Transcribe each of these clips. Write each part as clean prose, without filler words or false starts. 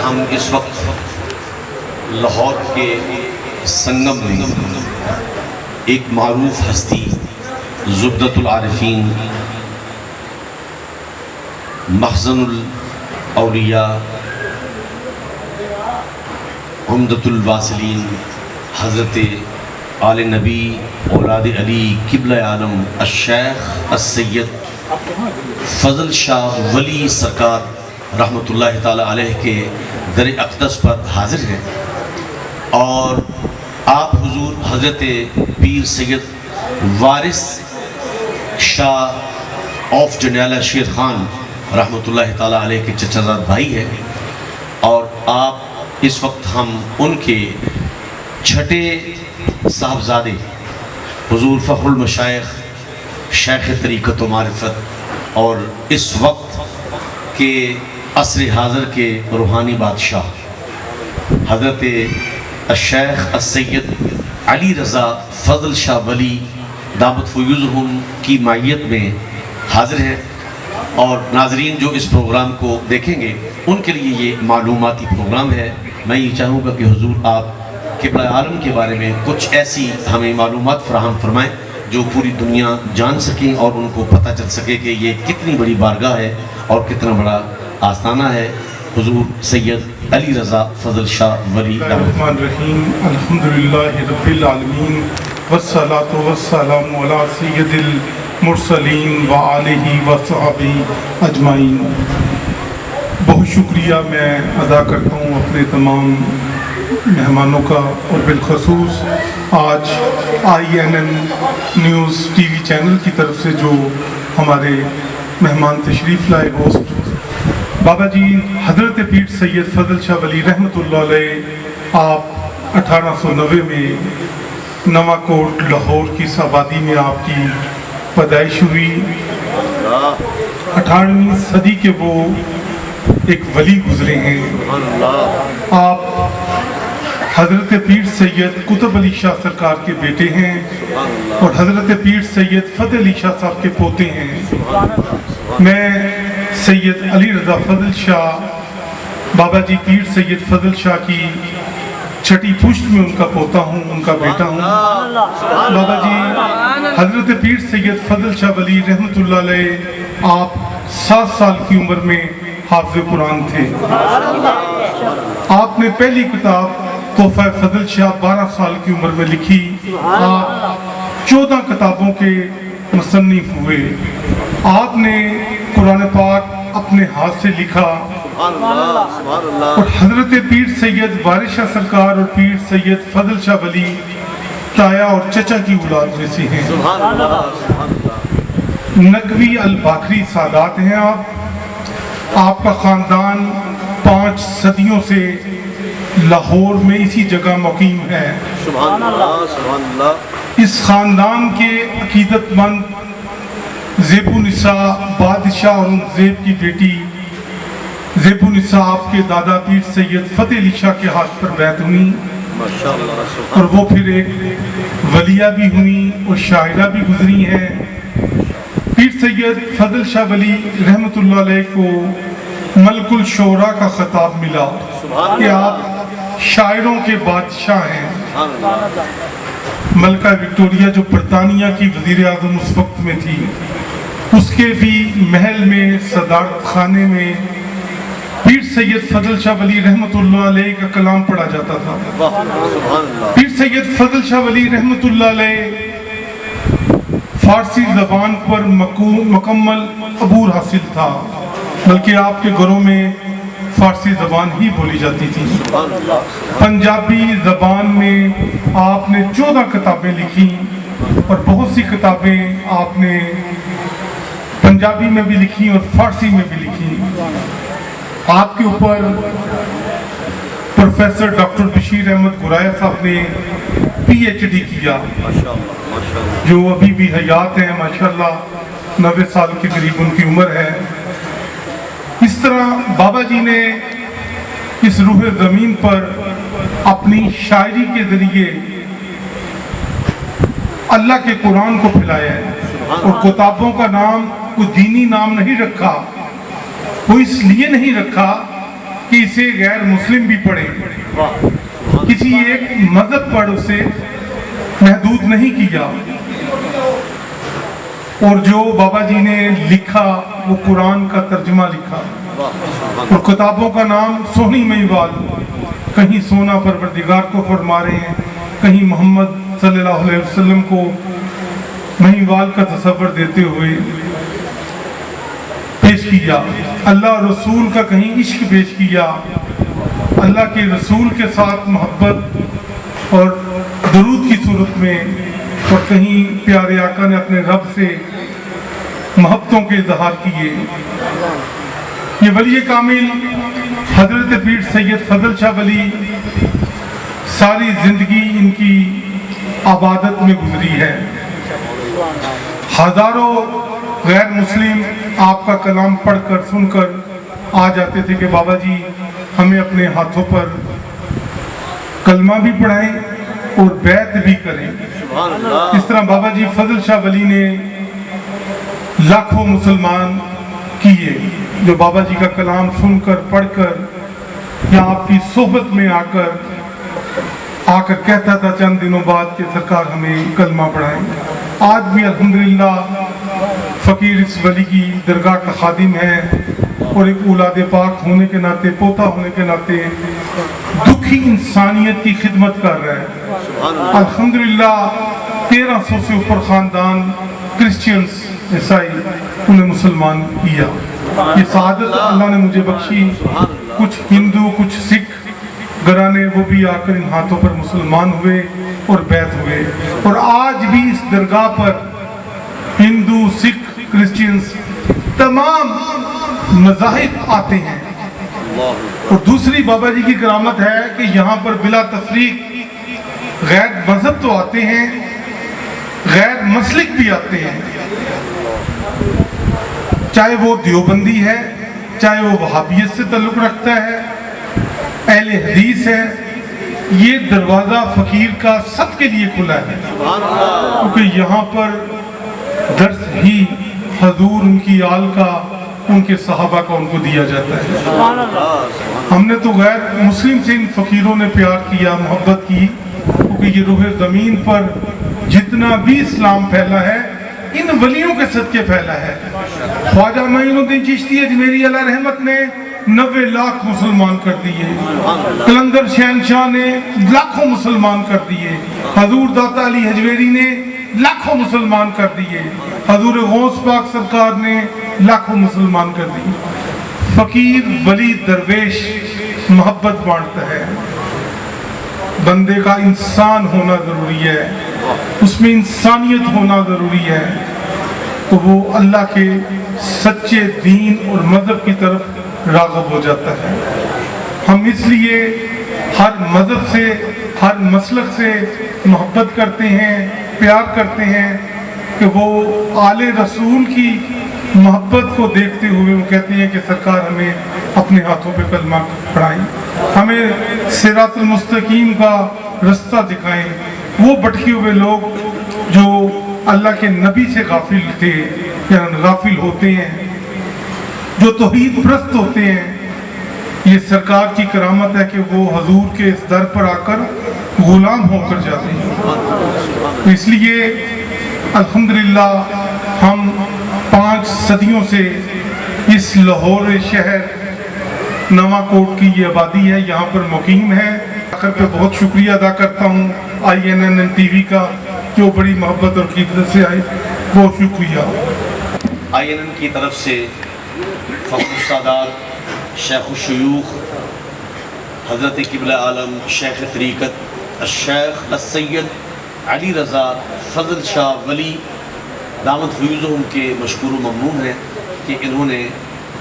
ہم اس وقت لاہور کے سنگم میں ایک معروف ہستی زبدۃ العارفین، مخزن الاولیاء، عمدۃ الواصلین، حضرت آل نبی اولاد علی قبلہ عالم الشیخ السید فضل شاہ ولی سرکار رحمۃ اللہ تعالی علیہ کے در اقدس پر حاضر ہیں، اور آپ حضور حضرت پیر سید وارث شاہ آف جنیالہ شیر خان رحمۃ اللہ تعالی علیہ کے چچا زاد بھائی ہیں، اور آپ اس وقت ہم ان کے چھٹے صاحبزادے حضور فخر المشائخ شیخ طریقت و معرفت اور اس وقت کے عصر حاضر کے روحانی بادشاہ حضرت الشیخ السید علی رضا فضل شاہ ولی دامت فیوضہم کی معیت میں حاضر ہیں، اور ناظرین جو اس پروگرام کو دیکھیں گے ان کے لیے یہ معلوماتی پروگرام ہے۔ میں یہ چاہوں گا کہ حضور آپ قبلہ عالم کے بارے میں کچھ ایسی ہمیں معلومات فراہم فرمائیں جو پوری دنیا جان سکیں اور ان کو پتہ چل سکے کہ یہ کتنی بڑی بارگاہ ہے اور کتنا بڑا آستانہ ہے حضور سید علی رضا فضل شاہ ولی۔ الرحمن الرحیم، الحمدللہ رب العالمین، والصلاة والسلام علی سید المرسلین وآلہ وصحبہ اجمعین۔ بہت شکریہ میں ادا کرتا ہوں اپنے تمام مہمانوں کا، اور بالخصوص آج INN news T V channel کی طرف سے جو ہمارے مہمان تشریف لائے ہوسٹ بابا جی حضرت پیر سید فضل شاہ ولی رحمۃ اللہ علیہ، آپ 1890 میں نواں کوٹ لاہور کی اس آبادی میں آپ کی پیدائش ہوئی۔ 18ویں صدی کے وہ ایک ولی گزرے ہیں۔ آپ حضرت پیر سید قطب علی شاہ سرکار کے بیٹے ہیں اور حضرت پیر سید فتح علی شاہ صاحب کے پوتے ہیں۔ میں سید علی رضا فضل شاہ بابا جی پیر سید فضل شاہ کی چھٹی پشت میں ان کا پوتا ہوں، ان کا بیٹا ہوں۔ بابا جی حضرت پیر سید فضل شاہ ولی رحمۃ اللہ علیہ آپ 7 سال کی عمر میں حافظ قرآن تھے۔ آپ نے پہلی کتاب تحفہ فضل شاہ 12 سال کی عمر میں لکھی۔ آپ 14 کتابوں کے مصنف ہوئے۔ آپ نے قرآن پاک اپنے ہاتھ سے لکھا، اور حضرت پیر سید وارث شاہ سرکار اور پیر سید فضل شاہ ولی تایا اور چچا کی اولاد میں سے ہیں۔ نقوی الباکری سادات ہیں آپ کا خاندان 5 صدیوں سے لاہور میں اسی جگہ مقیم ہے۔ سبحان اللہ، سبحان اللہ۔ اس خاندان کے عقیدت مند زیب النساء بادشاہ اورنگزیب کی بیٹی زیب النساء آپ کے دادا پیر سید فتح علی شاہ کے ہاتھ پر بیعت ہوئی، اور وہ پھر ایک ولیہ بھی ہوئی اور شاعرہ بھی گزری ہیں۔ پیر سید فضل شاہ ولی رحمۃ اللہ علیہ کو ملک الشعراء کا خطاب ملا کہ آپ شاعروں کے بادشاہ ہیں۔ ملکہ وکٹوریہ جو برطانیہ کی وزیر اعظم اس وقت میں تھی، اس کے بھی محل میں صدارت خانے میں پیر سید فضل شاہ ولی رحمۃ اللہ علیہ کا کلام پڑھا جاتا تھا۔ پیر سید فضل شاہ ولی رحمۃ اللہ علیہ فارسی زبان پر مکمل عبور حاصل تھا، بلکہ آپ کے گھروں میں فارسی زبان ہی بولی جاتی تھی۔ پنجابی زبان میں آپ نے 14 کتابیں لکھی، اور بہت سی کتابیں آپ نے پنجابی میں بھی لکھی اور فارسی میں بھی لکھی۔ آپ کے اوپر پروفیسر ڈاکٹر بشیر احمد گرایہ صاحب نے PhD کیا، جو ابھی بھی حیات ہیں ماشاءاللہ، 90 سال کے قریب ان کی عمر ہے۔ اس طرح بابا جی نے اس روح زمین پر اپنی شاعری کے ذریعے اللہ کے قرآن کو پھیلایا ہے، اور کتابوں کا نام کوئی دینی نام نہیں رکھا، وہ اس لیے نہیں رکھا کہ اسے غیر مسلم بھی پڑھے، کسی ایک مذہب پر اسے محدود نہیں کیا، اور جو بابا جی نے لکھا وہ قرآن کا ترجمہ لکھا، اور کتابوں کا نام سونی مہیوال، کہیں سونا پروردگار کو فرما رہے ہیں، کہیں محمد صلی اللہ علیہ وسلم کو مہیوال کا تصور دیتے ہوئے پیش کیا، اللہ رسول کا کہیں عشق پیش کیا، اللہ کے رسول کے ساتھ محبت اور درود کی صورت میں، اور کہیں پیارے آقا نے اپنے رب سے محبتوں کے اظہار کیے۔ یہ ولی کامل حضرت پیر سید فضل شاہ ولی ساری زندگی ان کی عبادت میں گزری ہے۔ ہزاروں غیر مسلم آپ کا کلام پڑھ کر سن کر آ جاتے تھے کہ بابا جی ہمیں اپنے ہاتھوں پر کلمہ بھی پڑھائیں اور بیعت بھی کریں۔ اس طرح بابا جی فضل شاہ ولی نے لاکھوں مسلمان کیے جو بابا جی کا کلام سن کر پڑھ کر یا آپ کی صحبت میں آ کر کہتا تھا چند دنوں بعد کہ سرکار ہمیں کلمہ پڑھائیں۔ آج بھی الحمدللہ فقیر اس ولی کی درگاہ کا خادم ہے، اور ایک اولاد پاک ہونے کے ناطے، پوتا ہونے کے ناطے دکھی انسانیت کی خدمت کر رہا ہے۔ الحمدللہ 1300 سے اوپر خاندان کرسچینز عیسائی انہیں مسلمان کیا۔ یہ سعادت اللہ نے مجھے بخشی۔ کچھ ہندو کچھ سکھ گھرانے وہ بھی آ کر ان ہاتھوں پر مسلمان ہوئے اور بیعت ہوئے، اور آج بھی اس درگاہ پر ہندو سکھ کرسچینز تمام مذاہب آتے ہیں۔ اور دوسری بابا جی کی کرامت ہے کہ یہاں پر بلا تفریق غیر مذہب تو آتے ہیں، غیر مسلک بھی آتے ہیں، چاہے وہ دیوبندی ہے، چاہے وہ وہابیت سے تعلق رکھتا ہے، اہل حدیث ہے۔ یہ دروازہ فقیر کا سب کے لیے کھلا ہے، کیونکہ یہاں پر درس ہی حضور ان کی آل کا، ان کے صحابہ کا ان کو دیا جاتا ہے۔ ہم نے تو غیر مسلم سے ان فقیروں نے پیار کیا، محبت کی، کیونکہ یہ روح زمین پر جتنا بھی اسلام پھیلا ہے ان ولیوں کے صدقے پھیلا ہے۔ خواجہ معین الدین چشتی اجمیری علیہ رحمت نے 90 لاکھ مسلمان کر دیے، قلندر شہنشاہ نے لاکھوں مسلمان کر دیے، حضور داتا علی حجویری نے لاکھوں مسلمان کر دیے، حضور غوث پاک سرکار نے لاکھوں مسلمان کر دیے۔ فقیر ولی درویش محبت بانٹتا ہے۔ بندے کا انسان ہونا ضروری ہے، اس میں انسانیت ہونا ضروری ہے، تو وہ اللہ کے سچے دین اور مذہب کی طرف راغب ہو جاتا ہے۔ ہم اس لیے ہر مذہب سے، ہر مسلک سے محبت کرتے ہیں، پیار کرتے ہیں کہ وہ آل رسول کی محبت کو دیکھتے ہوئے وہ کہتے ہیں کہ سرکار ہمیں اپنے ہاتھوں پہ کلمہ پڑھائیں، ہمیں صراط المستقیم کا رستہ دکھائیں۔ وہ بھٹکے ہوئے لوگ جو اللہ کے نبی سے غافل تھے یا غافل ہوتے ہیں، جو توحید پرست ہوتے ہیں، یہ سرکار کی کرامت ہے کہ وہ حضور کے اس در پر آ کر غلام ہو کر جاتے ہیں۔ اس لیے الحمدللہ ہم 5 صدیوں سے اس لاہور شہر نواں کوٹ کی یہ آبادی ہے، یہاں پر مقیم ہے۔ آخر پہ بہت شکریہ ادا کرتا ہوں INN ٹی وی کا جو بڑی محبت اور قدرت سے آئے، بہت شکریہ۔ INN کی طرف سے فخر السادات شیخ الشیوخ حضرت قبلہ عالم شیخ طریقت الشیخ السید علی رضا فضل شاہ ولی دامت فیوزہم کے مشکور و ممنون ہیں کہ انہوں نے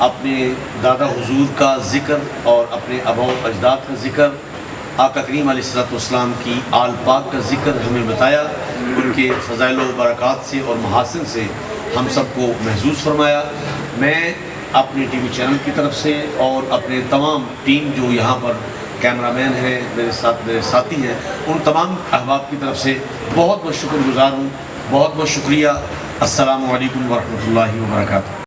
اپنے دادا حضور کا ذکر اور اپنے آباء و اجداد کا ذکر، آقا کریم علیہ الصلوۃ والسلام کی آل پاک کا ذکر ہمیں بتایا، ان کے فضائل و برکات سے اور محاسن سے ہم سب کو محظوظ فرمایا۔ میں اپنے ٹی وی چینل کی طرف سے اور اپنے تمام ٹیم جو یہاں پر کیمرہ مین ہیں، میرے ساتھی ہیں، ان تمام احباب کی طرف سے بہت بہت شکر گزار ہوں۔ بہت بہت شکریہ۔ السلام علیکم ورحمۃ اللہ وبرکاتہ۔